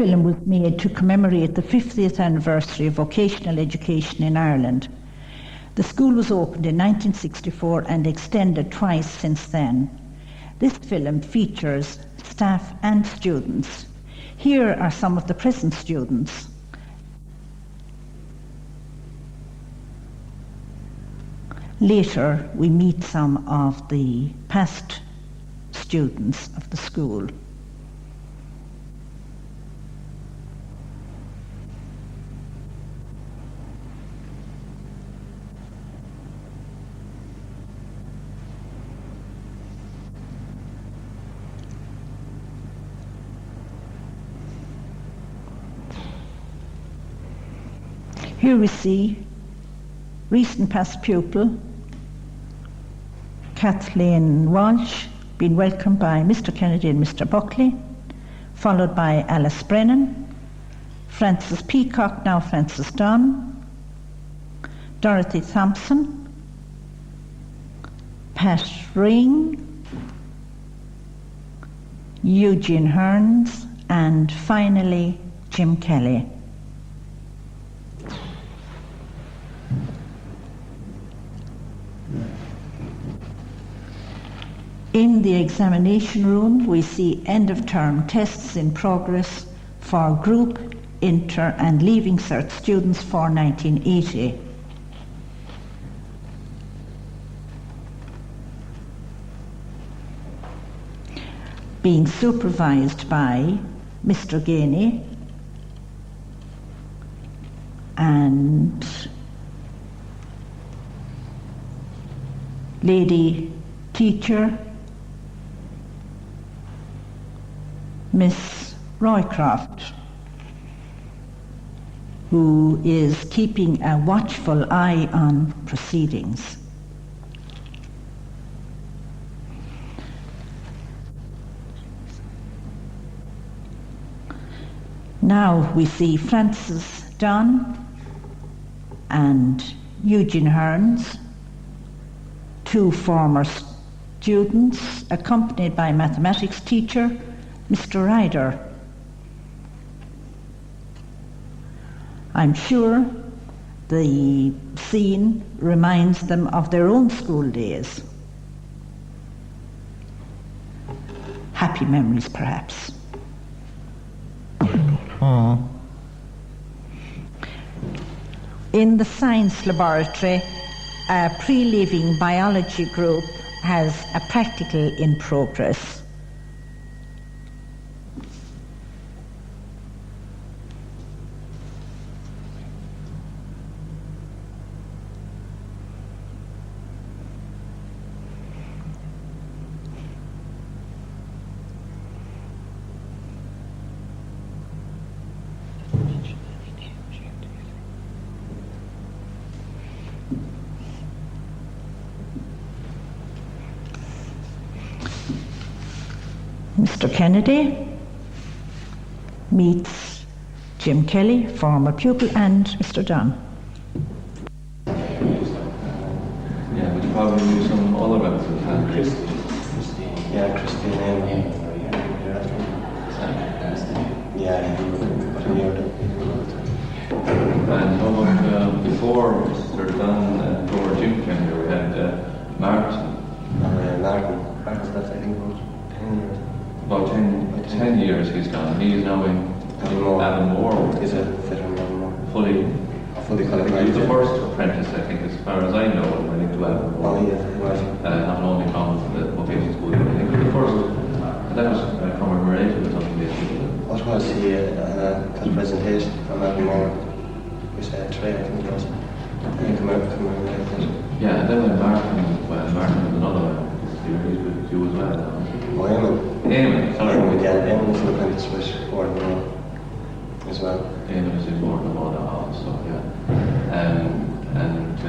film was made to commemorate the 50th anniversary of vocational education in Ireland. The school was opened in 1964 and extended twice since then. This film features staff and students. Here are some of the present students. Later, we meet some of the past students of the school. Here we see recent past pupil Kathleen Walsh being welcomed by Mr. Kennedy and Mr. Buckley, followed by Alice Brennan, Frances Peacock, now Frances Dunn, Dorothy Thompson, Pat Ring, Eugene Hearns, and finally Jim Kelly. In the examination room, we see end-of-term tests in progress for group, inter and leaving cert students for 1980. Being supervised by Mr. Gainey and lady teacher Miss Roycroft, who is keeping a watchful eye on proceedings. Now we see Frances Dunn and Eugene Hearns, two former students, accompanied by mathematics teacher Mr. Ryder. I'm sure the scene reminds them of their own school days. Happy memories, perhaps. In the science laboratory, a pre-leaving biology group has a practical in progress. Mr. Kennedy meets Jim Kelly, former pupil, and Mr. Dunn. Yeah, but you probably knew some other members. Yeah, Christine and And how about before Mr. Dunn and before Jim Kennedy, we had Martin. Martin's left, I think, about 10 years he's gone. He's now in Avonmore. He's a veteran of fully qualified. He was the first apprentice, I think, as far as I know, when he went into Avonmore. Oh, yeah, he was. Not only from the vocational school, but I think he was the first. And that was commemorated or something. What was he got a presentation from Avonmore? We said today, I think it was. And he commemorated. Yeah, and then when Martin was another one. He's with you as well now. Oh, Eamon, sorry. Eamon was an apprentice with Gordon as well. Eamon is in Gordon also, yeah. And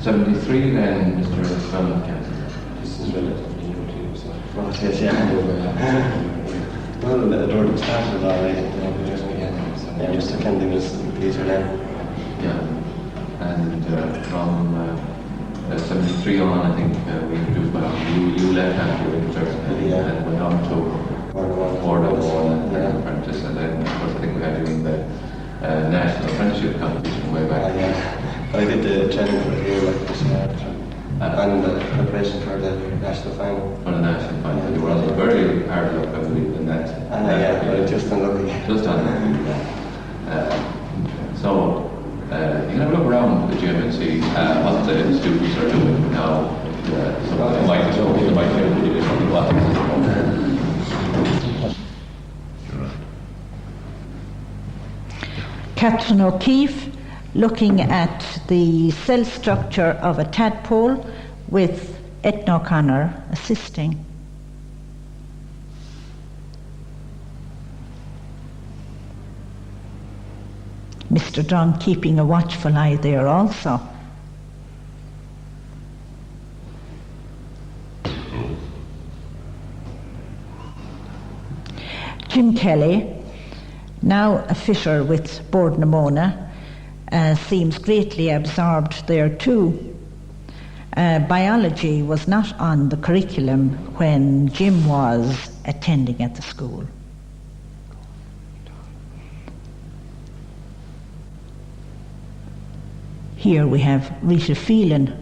73 then, Mr. Drummond came. This is relatively new to you, so. Oh, yes, yeah. Well, the door started already, yeah, just attending this Peter then. Yeah, and from 73 on, I think we introduced you left after winter and went on to Order One and apprentice, and then of course we had you in the national apprenticeship competition way back. I did the training for a year like this and the preparation for the national final. For the national final, you were also very hard luck, I believe, in that. But just unlucky. Just unlucky, So, you can have a look around the gym and see what the students are doing now. Something like something like something like Catherine O'Keefe looking at the cell structure of a tadpole with Etna O'Connor assisting. Mr. Dunn keeping a watchful eye there also. Jim Kelly, now a fisher with Bord Namona, seems greatly absorbed there too. Biology was not on the curriculum when Jim was attending at the school. Here we have Rita Phelan,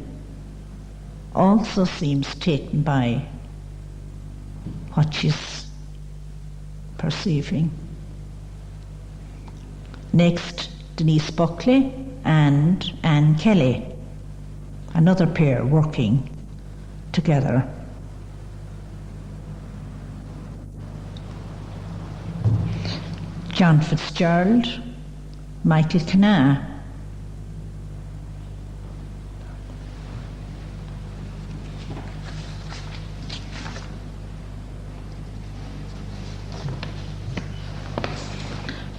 also seems taken by what she's perceiving. Next, Denise Buckley and Anne Kelly, another pair working together. John Fitzgerald, Michael Cana.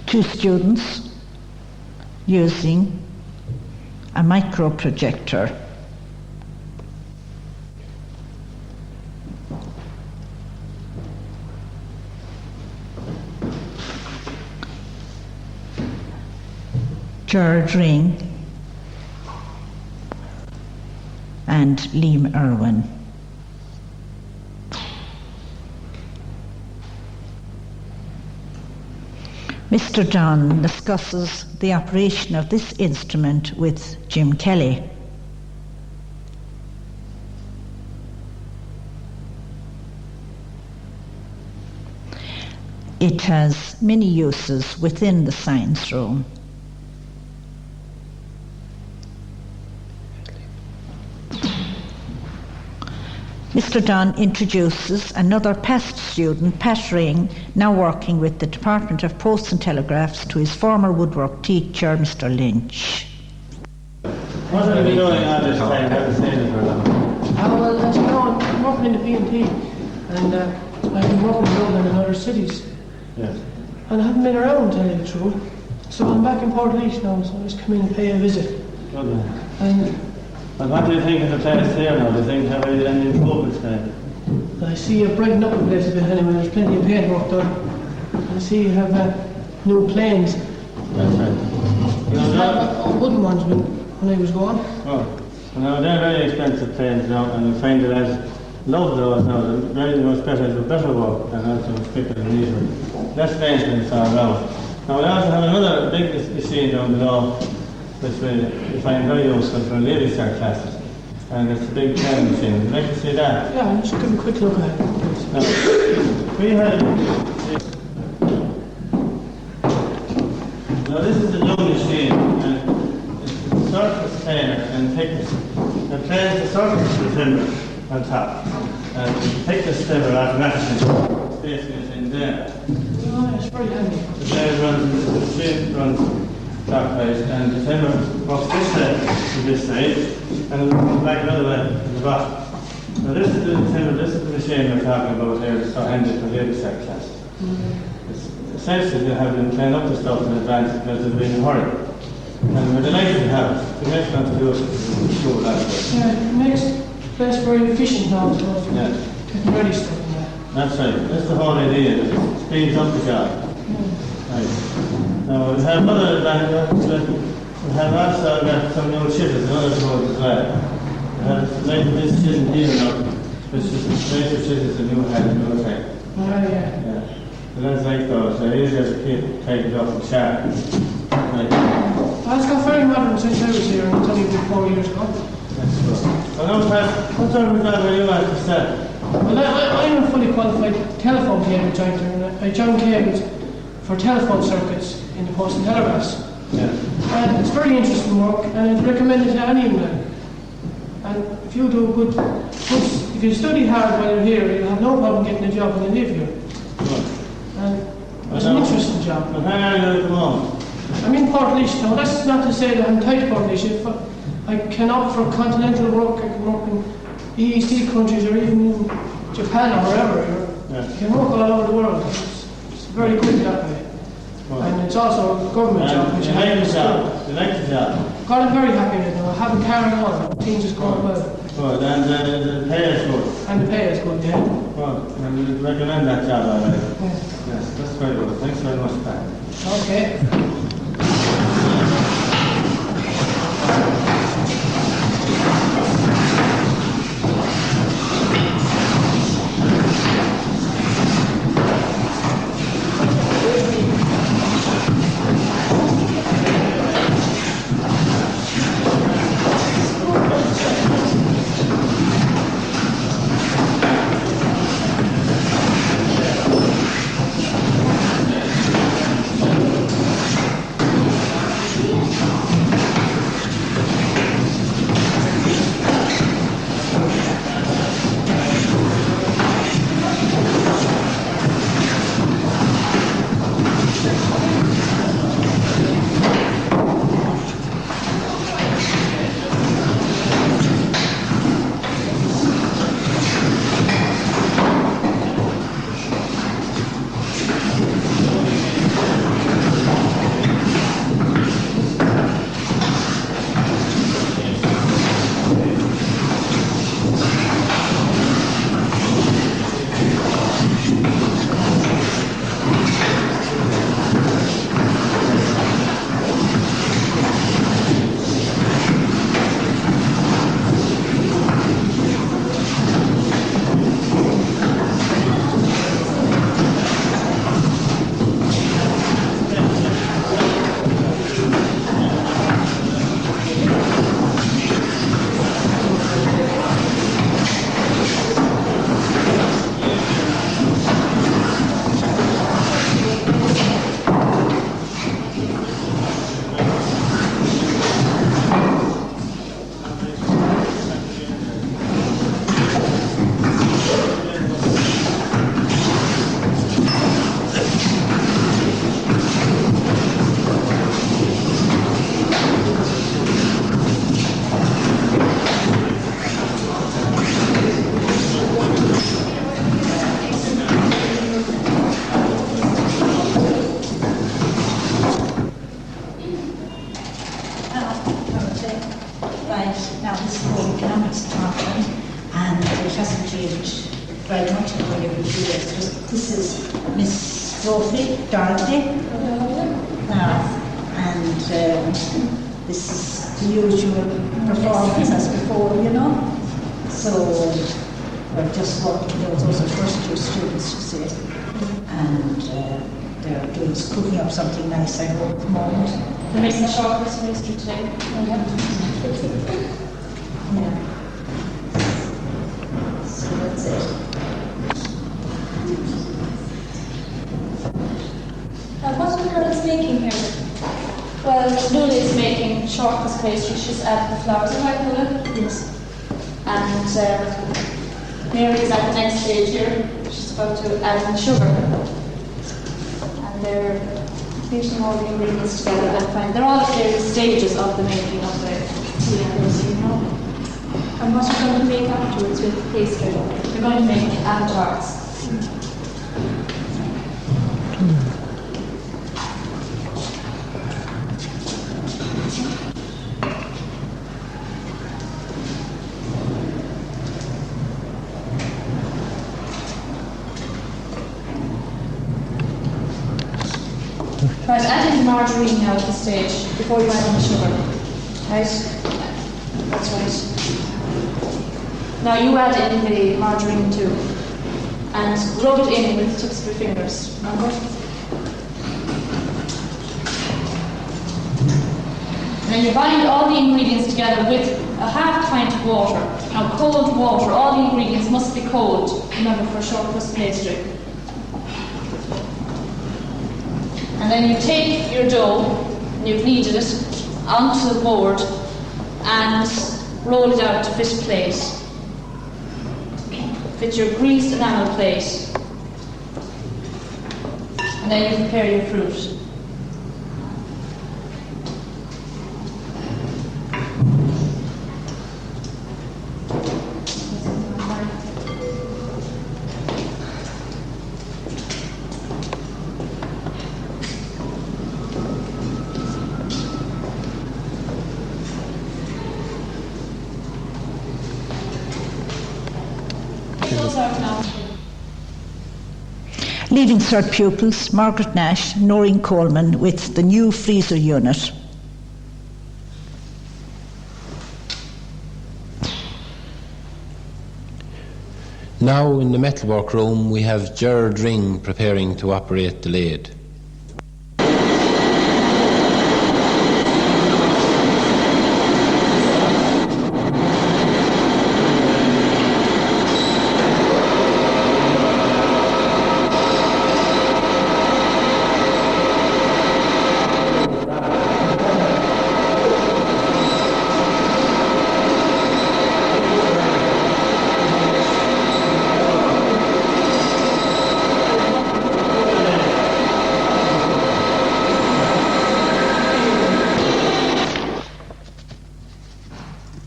Two students using a microprojector. George Ring and Liam Irwin. Mr. John discusses the operation of this instrument with Jim Kelly. It has many uses within the science room. Mr. Dunn introduces another past student, Pat Ring, now working with the Department of Posts and Telegraphs, to his former woodwork teacher, Mr. Lynch. What are you doing at this time? I haven't seen it for long. Well, as you know, I'm working in the BNP, and I've been working in Dublin and other cities. Yes. And I haven't been around, to tell you the truth. So I'm back in Portlaoise now, so I just come in and pay a visit. Good man. And what do you think of the place here now? Do you think have any improvements there? I see you brighten up the place a bit anyway. There's plenty of paintwork done. I see you have new planes. That's right. Wooden ones when I was gone. Oh. Well, they're very expensive planes now, and you find the lads love those now. They're very much better work, and also quicker and easier. Less maintenance all around. Now we also have another big machine down below, which we find very useful for ladies' art classes. And it's a big planing machine. Would you like to see that? Yeah, I'll just give a quick look at it. Now this is a new machine, and it's a surface planer and thickness. It planes the surface of the timber on top, and the thickness timber automatically spaces in there. Oh, it's very handy. The blade runs, the machine runs clockwise, and the timber walks this side to this side, and it comes back another way to the bottom. Now this is the timber, this is the machine we're talking about here. It's so handy for ladies' art classes. It's essentially to have them clean up the stuff in advance because they'll be in a hurry. And we're delighted to have it. The next one to do it is show that way. Yeah, it makes the place very efficient now, so getting ready stuff in there. That's right. That's the whole idea. It speeds up the job. Right. Now we have other advantages. We have also got some new chisels and other tools as well. We have like this chisel here now, which is the laser chisels and new head and new thing. Yeah. The lads like those. I usually as a kid take it up and sharp. Like, It's got very modern since I was here, and it's only been 4 years ago. that's good. I know, Pat, what sort of job are you at to start? Well, I'm a fully qualified telephone cable jointer, and I join cables for telephone circuits in the post and telegraphs. Yeah. And it's very interesting work, and I'd recommend it to anyone. And if you do if you study hard while you're here, you'll have no problem getting a job when you live here. Good. And it's an interesting job. And how are you at the moment? I'm in Portlaoise now. That's not to say that I'm tight to Portlaoise. If I can opt for continental work, I can work in EEC countries or even in Japan or wherever. Yeah. You can work all over the world. It's very good that way. Well, And it's also a government job. Which you like the job? You like the job? God, I'm very happy with it now. I haven't carried on. Things is going well. Good. And the pay is good? And the pay is good, yeah. Well, and you'd recommend that job already? Yeah. Yes, that's very good. Thanks very much, Pat. Okay. very much for your viewers. This is Miss Sophie Dorothy. And this is the usual performance as before, you know. So we're just working, those are first year students, you see. And they're doing, cooking up something nice, I hope, at the moment. They're making a short Christmas today. Yeah. So that's it. What are the girls making here? Well, Lula is making shortbread pastry. She's added the flowers. Am I right, Lula? Yes. And Mary is at the next stage here. She's about to add in sugar. And they're beating all the ingredients together and fine. They're all at various stages of the making of the tea and pastry, you know. And what are you going to make afterwards with the pastry? You're going to make apple tarts. Right, add in the margarine now at this stage before you add in the sugar. Right? That's right. Now you add in the margarine too. and rub it in with the tips of your fingers. Remember? And then you bind all the ingredients together with a half pint of water. Now, cold water, all the ingredients must be cold, remember, for short crust pastry. And then you take your dough, and you've kneaded it, onto the board and roll it out to fit plate. Fit your greased enamel plate. And then you prepare your fruit. Leaving cert pupils, Margaret Nash, Noreen Coleman with the new freezer unit. Now in the metalwork room we have Gerard Ring preparing to operate the lathe.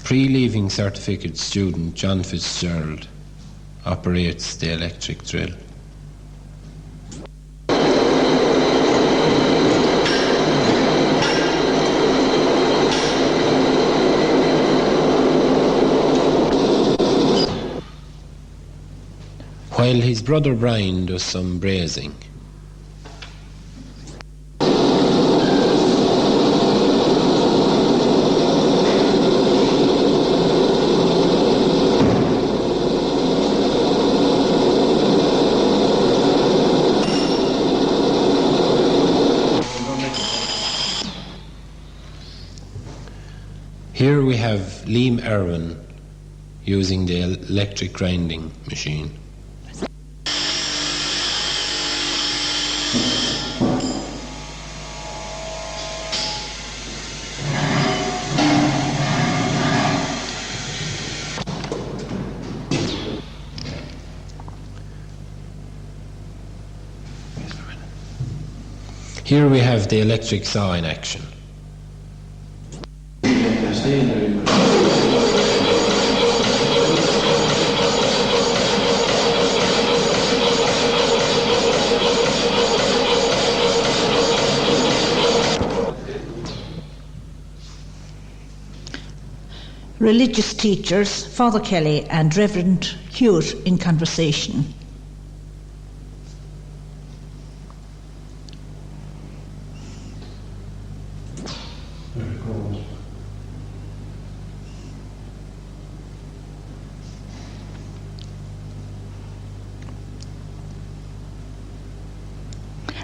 Pre-leaving certificate student John Fitzgerald operates the electric drill. While his brother Brian does some brazing. Here we have Liam Irwin using the electric grinding machine. Here we have the electric saw in action. Religious teachers, Father Kelly and Reverend Hewitt in conversation.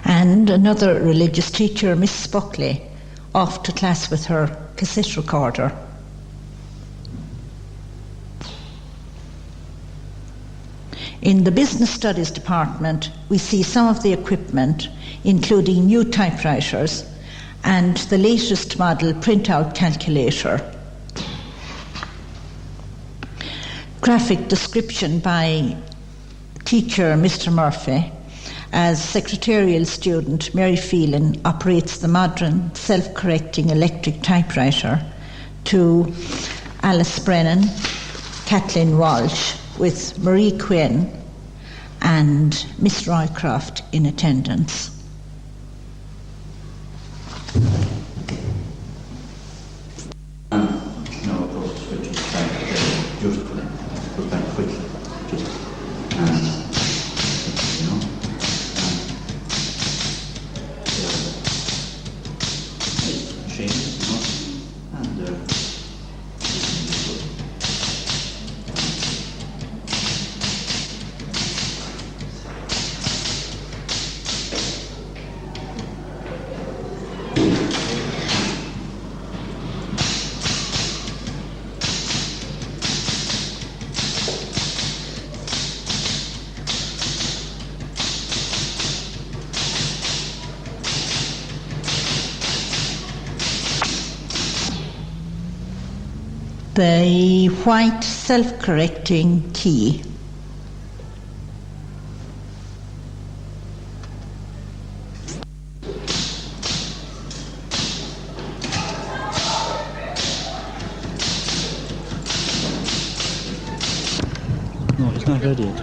And another religious teacher, Mrs. Buckley, off to class with her cassette recorder. In the Business Studies department, we see some of the equipment, including new typewriters and the latest model printout calculator. Graphic description by teacher Mr. Murphy, as secretarial student Mary Phelan operates the modern self-correcting electric typewriter to Alice Brennan, Kathleen Walsh, with Marie Quinn and Miss Roycroft in attendance. the white self-correcting key. No, it's not ready yet.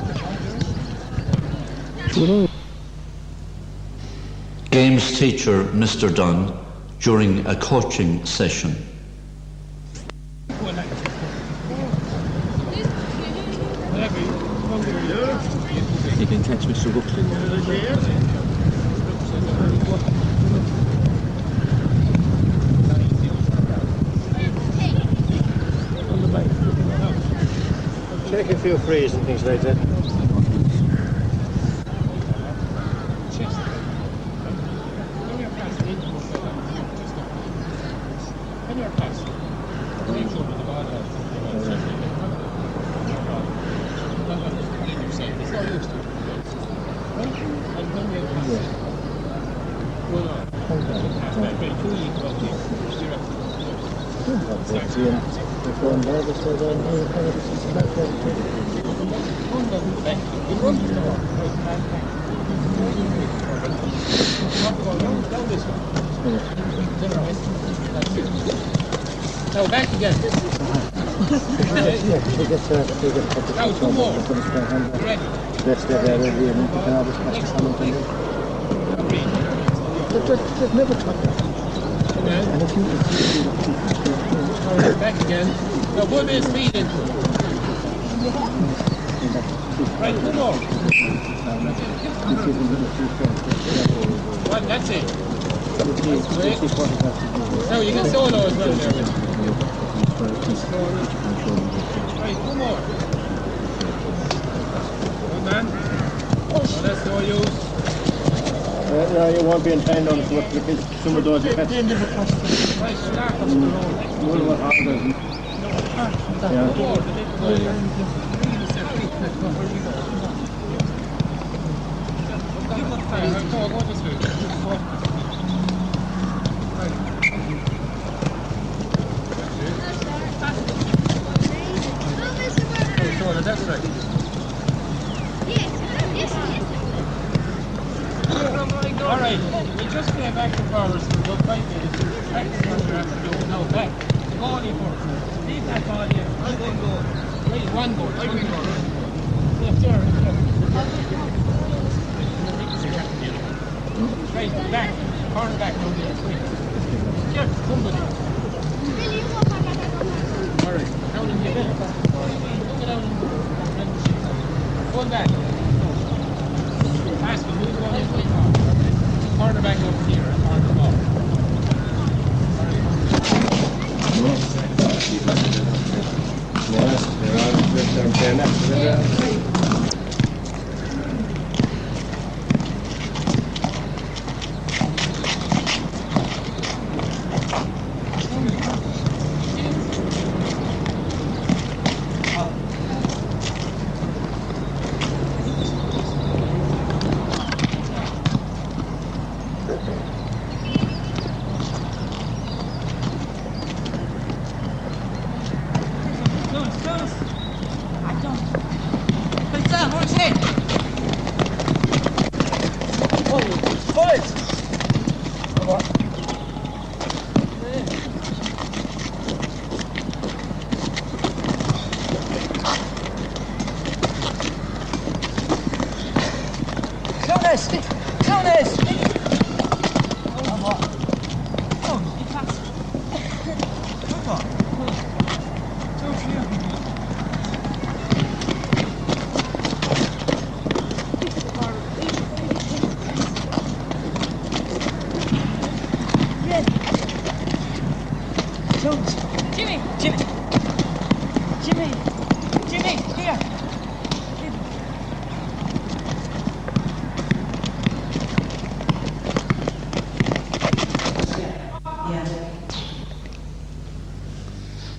Games teacher Mr. Dunn during a coaching session. You can catch Mr. Buckley. Take a few frees and things like that. Now back again. Now two more. Ready. They've never taught that. And if you All right, back again. Now put his feet into it. Right, two more. One, that's it. Great. Now you can solo as well there. Right, two more. One man. Oh, that's no use. No, you won't be in time on what because some of those pets. Right, start us alone. What harder. That's right. All right, we just came back to forwards for about 5 minutes. Practice what you're after doing. Now back. Goalie first. Leave that ball here. Right, one goal. Right, one goal. Left there. Right, back. Corner back down there. Quick. Get somebody. All right, down in the middle. Look down in the Going back. Pass, move the ball into the ball. Corner back up here and on the ball.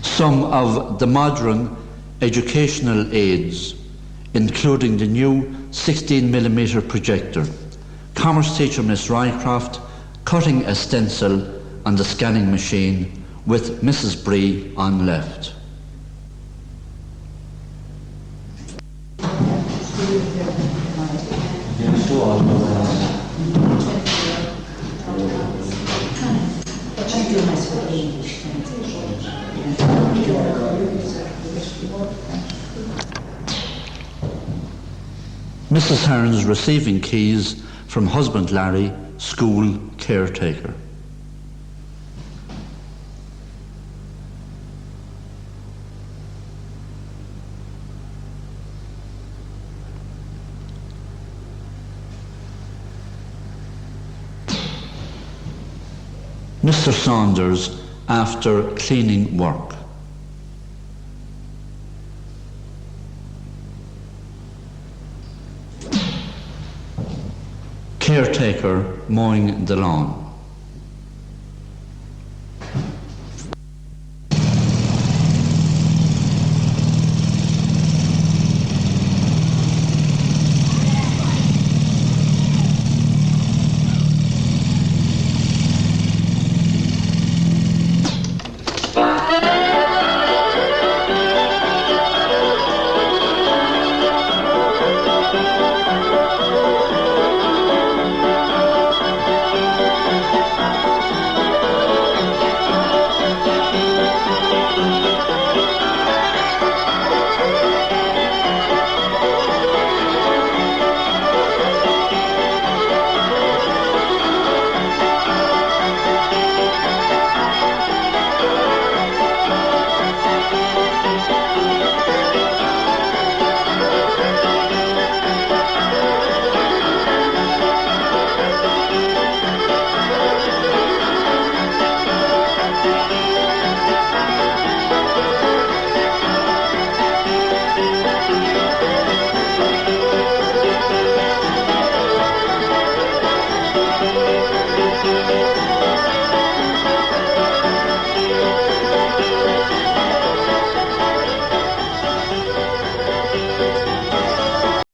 Some of the modern educational aids, including the new 16mm projector, Commerce teacher Miss Rycroft cutting a stencil on the scanning machine with Mrs. Bree on left. Yeah, sure. Mrs. Hearns receiving keys from husband Larry, school caretaker. Mr. Saunders after cleaning work. Caretaker mowing the lawn.